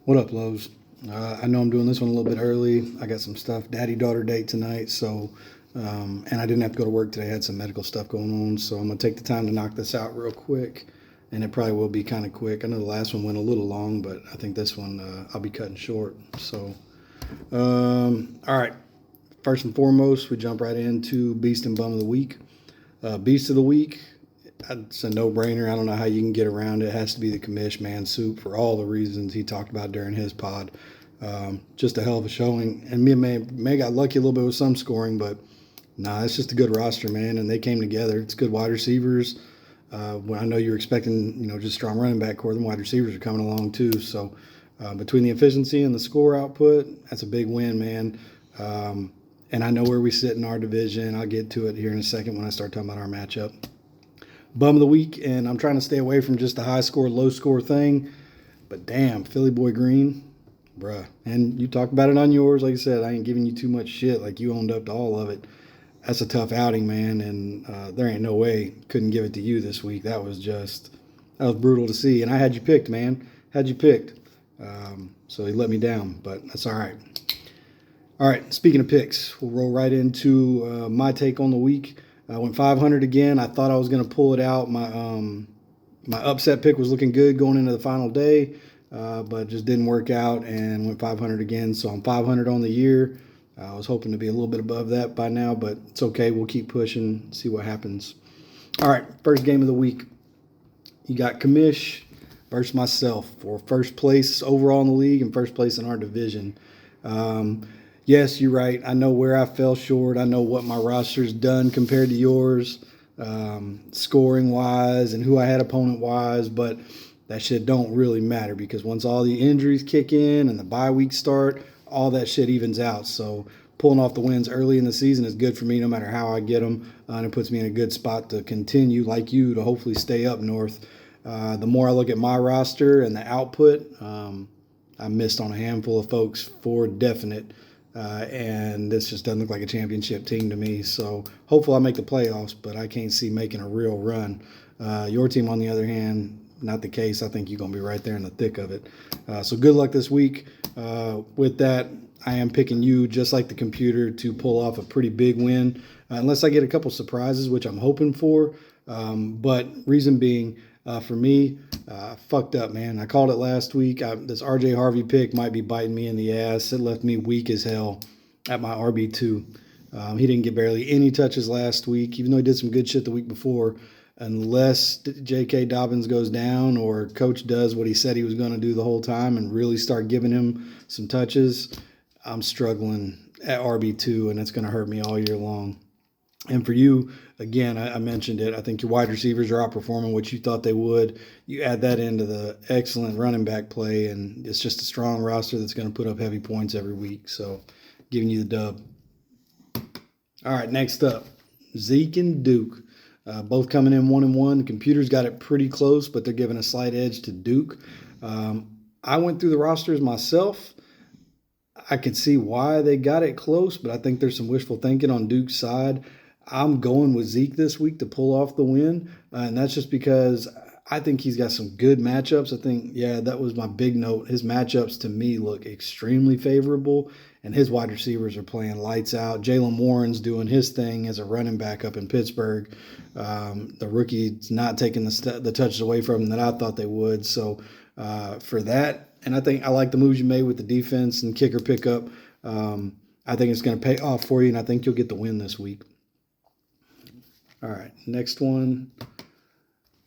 What up, Lowe's? I know I'm doing this one a little bit early. I got some stuff, daddy-daughter date tonight, and I didn't have to go to work today. I had some medical stuff going on, so I'm gonna take the time to knock this out real quick, and it probably will be kind of quick. I know the last one went a little long, but I think this one I'll be cutting short. All right. First and foremost, we jump right into Beast and Bum of the Week. Beast of the Week, it's a no-brainer. I don't know how you can get around it. It has to be the commish man soup for all the reasons he talked about during his pod. Just a hell of a showing. And me and May got lucky a little bit with some scoring, but nah, it's just a good roster, man. And they came together. It's good wide receivers. When I know you're expecting, just strong running back core, the wide receivers are coming along too. So between the efficiency and the score output, that's a big win, man. And I know where we sit in our division. I'll get to it here in a second when I start talking about our matchup. Bum of the week, and I'm trying to stay away from just the high score, low score thing. But damn, Philly Boy Green, bruh. And you talked about it on yours. Like I said, I ain't giving you too much shit. Like you owned up to all of it. That's a tough outing, man. And there ain't no way couldn't give it to you this week. That was brutal to see. And I had you picked, man. Had you picked. So he let me down, but that's all right. All right, speaking of picks, we'll roll right into my take on the week. I went 500 again. I thought I was going to pull it out. My upset pick was looking good going into the final day, but just didn't work out and went 500 again. So I'm 500 on the year. I was hoping to be a little bit above that by now, but it's okay. We'll keep pushing, see what happens. All right, first game of the week. You got Kamish versus myself for first place overall in the league and first place in our division. Yes, you're right. I know where I fell short. I know what my roster's done compared to yours, scoring wise and who I had opponent wise, but that shit don't really matter because once all the injuries kick in and the bye weeks start, all that shit evens out. So pulling off the wins early in the season is good for me no matter how I get them, and it puts me in a good spot to continue, like you, to hopefully stay up north. The more I look at my roster and the output, I missed on a handful of folks for definite. And this just doesn't look like a championship team to me. So hopefully I make the playoffs, but I can't see making a real run. Your team, on the other hand, not the case. I think you're going to be right there in the thick of it. So good luck this week. With that, I am picking you, just like the computer, to pull off a pretty big win, unless I get a couple surprises, which I'm hoping for. But reason being, for me, fucked up, man. I called it last week. This RJ Harvey pick might be biting me in the ass. It left me weak as hell at my RB2. He didn't get barely any touches last week, even though he did some good shit the week before. Unless J.K. Dobbins goes down or coach does what he said he was going to do the whole time and really start giving him some touches, I'm struggling at RB2, and it's going to hurt me all year long. And for you, again, I mentioned it. I think your wide receivers are outperforming what you thought they would. You add that into the excellent running back play, and it's just a strong roster that's going to put up heavy points every week. So, giving you the dub. All right, next up, Zeke and Duke. Both coming in 1-1. The computer's got it pretty close, but they're giving a slight edge to Duke. I went through the rosters myself. I could see why they got it close, but I think there's some wishful thinking on Duke's side. I'm going with Zeke this week to pull off the win, and that's just because I think he's got some good matchups. I think, that was my big note. His matchups to me look extremely favorable, and his wide receivers are playing lights out. Jaylen Warren's doing his thing as a running back up in Pittsburgh. The rookie's not taking the touches away from him that I thought they would. So for that, and I think I like the moves you made with the defense and kicker pickup. I think it's going to pay off for you, and I think you'll get the win this week. All right, next one.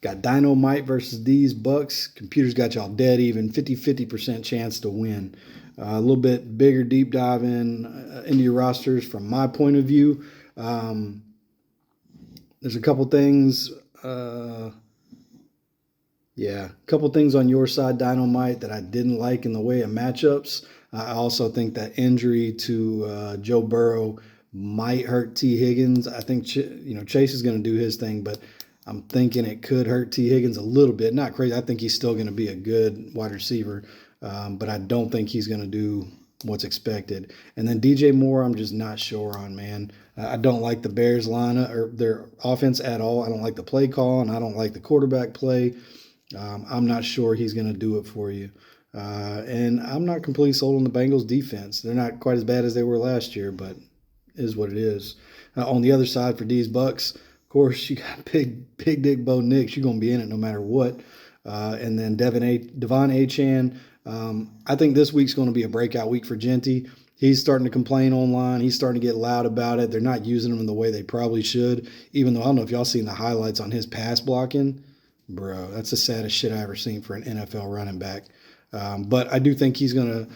Got Dynamite versus these Bucks. Computer's got y'all dead even, 50% chance to win. A little bit bigger deep dive into your rosters from my point of view. There's a couple things. A couple things on your side, Dynamite, that I didn't like in the way of matchups. I also think that injury to Joe Burrow might hurt T. Higgins. I think Chase is going to do his thing, but I'm thinking it could hurt T. Higgins a little bit. Not crazy. I think he's still going to be a good wide receiver, but I don't think he's going to do what's expected. And then DJ Moore, I'm just not sure on, man. I don't like the Bears lineup or their offense at all. I don't like the play call, and I don't like the quarterback play. I'm not sure he's going to do it for you. And I'm not completely sold on the Bengals defense. They're not quite as bad as they were last year, but it is what it is. On the other side for D's Bucks, of course, you got Big Dick Bo Nix. You're going to be in it no matter what. And then Devon Achane. I think this week's going to be a breakout week for Genty. He's starting to complain online. He's starting to get loud about it. They're not using him in the way they probably should, even though I don't know if y'all seen the highlights on his pass blocking. Bro, that's the saddest shit I ever seen for an NFL running back. But I do think he's gonna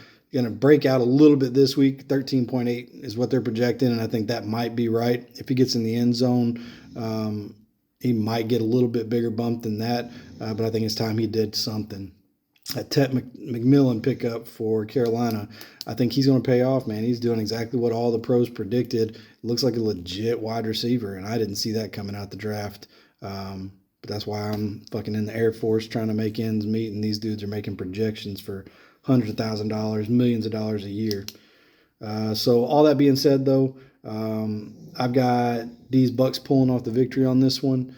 break out a little bit this week. 13.8 is what they're projecting, and I think that might be right. If he gets in the end zone, he might get a little bit bigger bump than that. But I think it's time he did something. That Ted McMillan pickup for Carolina, I think he's going to pay off, man. He's doing exactly what all the pros predicted. Looks like a legit wide receiver, and I didn't see that coming out the draft. But that's why I'm fucking in the Air Force trying to make ends meet, and these dudes are making projections for $100,000, millions of dollars a year. So all that being said, though, I've got these Bucks pulling off the victory on this one,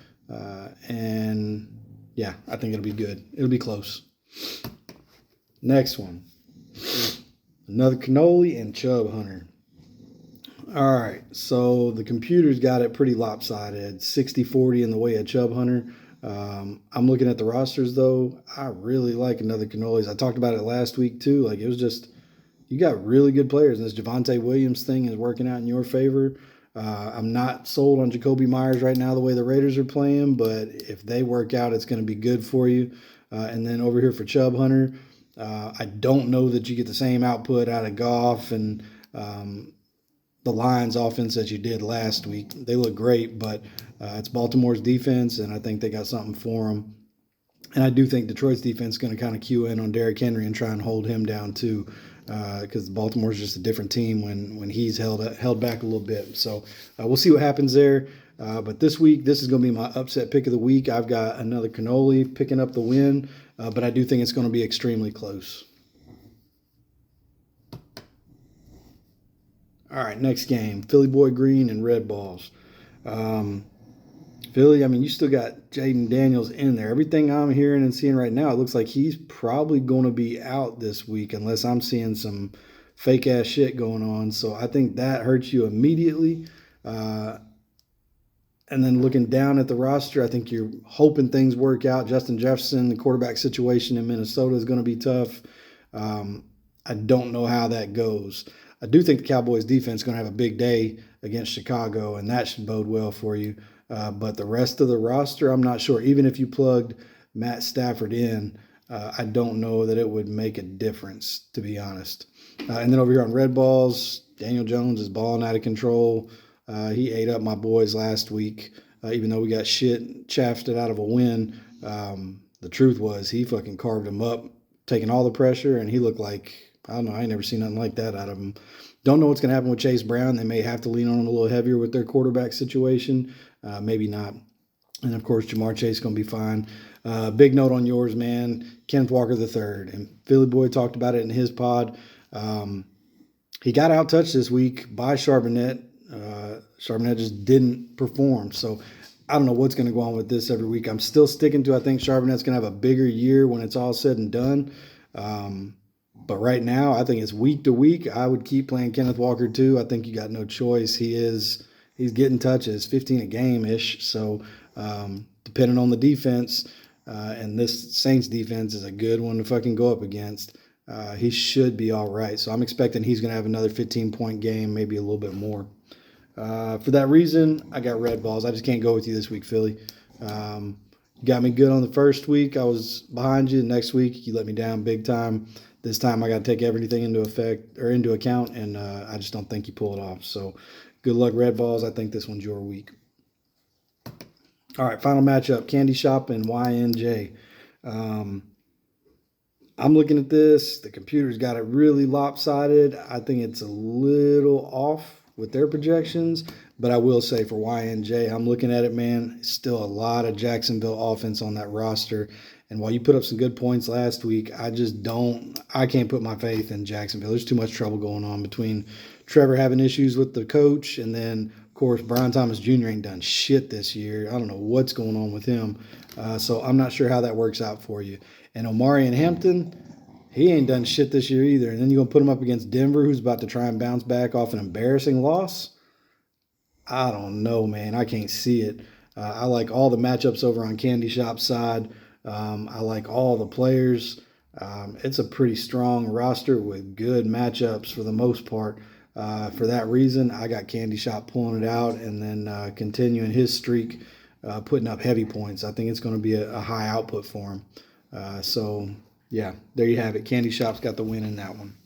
and yeah, I think it'll be good. It'll be close. Next one, another cannoli and Chubb Hunter. All right, so the computer's got it pretty lopsided, 60-40 in the way of Chubb Hunter. I'm looking at the rosters, though. I really like another cannolis. I talked about it last week, too. Like, it was just, you got really good players, and this Javonte Williams thing is working out in your favor. I'm not sold on Jacoby Myers right now the way the Raiders are playing, but if they work out, it's going to be good for you. And then over here for Chubb Hunter, I don't know that you get the same output out of Goff and the Lions offense that you did last week. They look great, but it's Baltimore's defense, and I think they got something for them. And I do think Detroit's defense is going to kind of cue in on Derrick Henry and try and hold him down too, because Baltimore's just a different team when he's held back a little bit. So we'll see what happens there. But this week, this is going to be my upset pick of the week. I've got another cannoli picking up the win, but I do think it's going to be extremely close. All right, next game, Philly Boy Green and Red Balls. Philly, I mean, you still got Jaden Daniels in there. Everything I'm hearing and seeing right now, it looks like he's probably going to be out this week unless I'm seeing some fake-ass shit going on. So I think that hurts you immediately. And then looking down at the roster, I think you're hoping things work out. Justin Jefferson, the quarterback situation in Minnesota is going to be tough. I don't know how that goes. I do think the Cowboys defense is going to have a big day against Chicago, and that should bode well for you. But the rest of the roster, I'm not sure. Even if you plugged Matt Stafford in, I don't know that it would make a difference, to be honest. And then over here on Red Balls, Daniel Jones is balling out of control. He ate up my boys last week, even though we got chaffed it out of a win. The truth was he fucking carved him up, taking all the pressure, and he looked like, I don't know, I ain't never seen nothing like that out of him. Don't know what's going to happen with Chase Brown. They may have to lean on him a little heavier with their quarterback situation. Maybe not. And, of course, Jamar Chase is going to be fine. Big note on yours, man, Kenneth Walker III. And Philly Boy talked about it in his pod. He got out-touched this week by Charbonnet. Charbonnet just didn't perform. So I don't know what's going to go on with this every week. I'm still sticking to I think Charbonnet's going to have a bigger year when it's all said and done. But right now, I think it's week to week. I would keep playing Kenneth Walker too. I think you got no choice. He's getting touches, 15 a game-ish. So depending on the defense, and this Saints defense is a good one to fucking go up against, he should be all right. So I'm expecting he's going to have another 15-point game, maybe a little bit more. For that reason, I got Red Balls. I just can't go with you this week, Philly. You got me good on the first week. I was behind you. The next week, you let me down big time. This time, I got to take everything into account, and I just don't think you pull it off. So, good luck, Red Balls. I think this one's your week. All right, final matchup: Candy Shop and YNJ. I'm looking at this. The computer's got it really lopsided. I think it's a little off with their projections, but I will say for YNJ, I'm looking at it, man, still a lot of Jacksonville offense on that roster. And while you put up some good points last week, I can't put my faith in Jacksonville. There's too much trouble going on between Trevor having issues with the coach, and then, of course, Brian Thomas Jr. ain't done shit this year. I don't know what's going on with him. So I'm not sure how that works out for you. And Omarion Hampton, He ain't done shit this year either. And then you're going to put him up against Denver, who's about to try and bounce back off an embarrassing loss? I don't know, man. I can't see it. I like all the matchups over on Candy Shop's side. I like all the players. It's a pretty strong roster with good matchups for the most part. For that reason, I got Candy Shop pulling it out and then continuing his streak, putting up heavy points. I think it's going to be a high output for him. So, yeah, there you have it. Candy Shop's got the win in that one.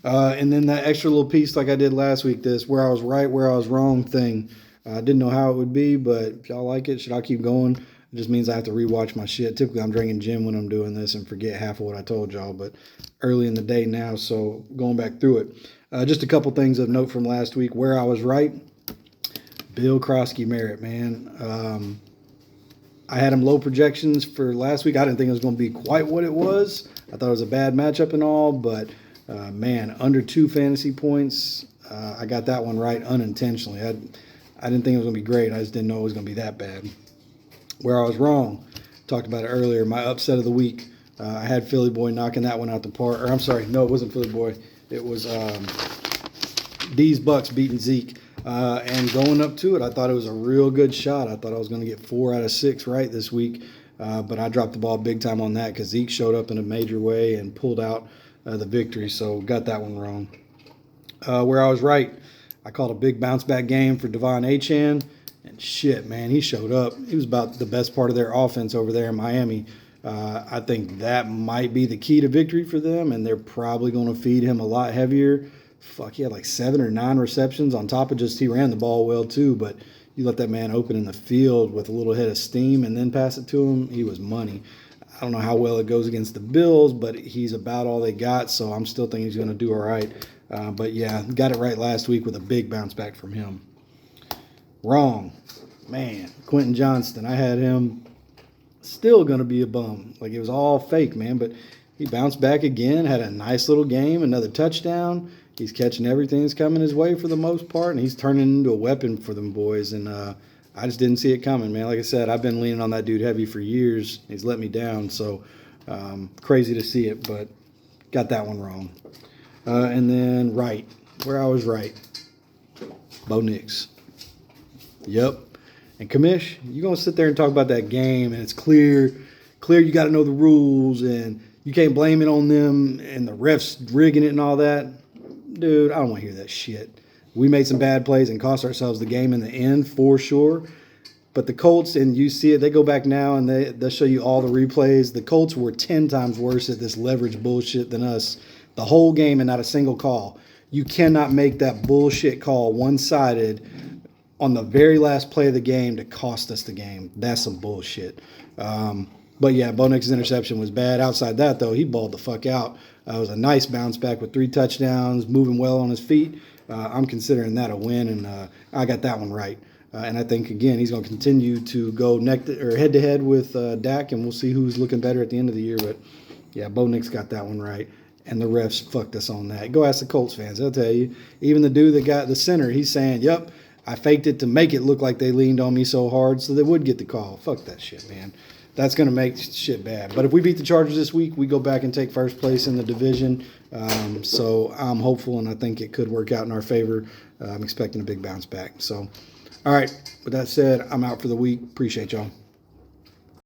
And then that extra little piece like I did last week, this where I was right, where I was wrong thing. I didn't know how it would be, but if y'all like it, should I keep going? It just means I have to rewatch my shit. Typically, I'm drinking gin when I'm doing this and forget half of what I told y'all, but early in the day now, so going back through it. Just a couple things of note from last week. Where I was right, Bill Krosky-Merritt, man. I had him low projections for last week. I didn't think it was going to be quite what it was. I thought it was a bad matchup and all, but man, under 2 fantasy points, I got that one right unintentionally. I didn't think it was going to be great. I just didn't know it was going to be that bad. Where I was wrong, talked about it earlier, my upset of the week. I had Philly Boy knocking that one out the park. Or I'm sorry, no, it wasn't Philly Boy. It was D's Bucks beating Zeke. And going up to it, I thought it was a real good shot. I thought I was going to get 4 out of 6 right this week. But I dropped the ball big time on that because Zeke showed up in a major way and pulled out the victory. So got that one wrong. Where I was right, I called a big bounce back game for Devon Achane. And shit, man, he showed up. He was about the best part of their offense over there in Miami. I think that might be the key to victory for them, and they're probably going to feed him a lot heavier. Fuck, he had like 7 or 9 receptions on top of just he ran the ball well too, but you let that man open in the field with a little head of steam and then pass it to him, he was money. I don't know how well it goes against the Bills, but he's about all they got, so I'm still thinking he's going to do all right. But yeah, got it right last week with a big bounce back from him. Wrong. Man, Quentin Johnston, I had him still going to be a bum. Like, it was all fake, man, but he bounced back again, had a nice little game, another touchdown. He's catching everything that's coming his way for the most part, and he's turning into a weapon for them boys, and I just didn't see it coming, man. Like I said, I've been leaning on that dude heavy for years. He's let me down, so crazy to see it, but got that one wrong. And then right, where I was right, Bo Nix. Yep. And Kamish, you're going to sit there and talk about that game, and it's clear you got to know the rules, and you can't blame it on them and the refs rigging it and all that. Dude, I don't want to hear that shit. We made some bad plays and cost ourselves the game in the end, for sure. But the Colts, and you see it, they go back now, and they'll show you all the replays. The Colts were 10 times worse at this leverage bullshit than us the whole game and not a single call. You cannot make that bullshit call one-sided on the very last play of the game to cost us the game. That's some bullshit. But yeah, Bo Nix's interception was bad. Outside that, though, he balled the fuck out. It was a nice bounce back with 3 touchdowns, moving well on his feet. I'm considering that a win, and I got that one right. And I think, again, he's going to continue to go head-to-head with Dak, and we'll see who's looking better at the end of the year. But, yeah, Bo Nix got that one right. And the refs fucked us on that. Go ask the Colts fans. They'll tell you. Even the dude that got the center, he's saying, yep, I faked it to make it look like they leaned on me so hard so they would get the call. Fuck that shit, man. That's going to make shit bad. But if we beat the Chargers this week, we go back and take first place in the division. So I'm hopeful, and I think it could work out in our favor. I'm expecting a big bounce back. So, all right, with that said, I'm out for the week. Appreciate y'all.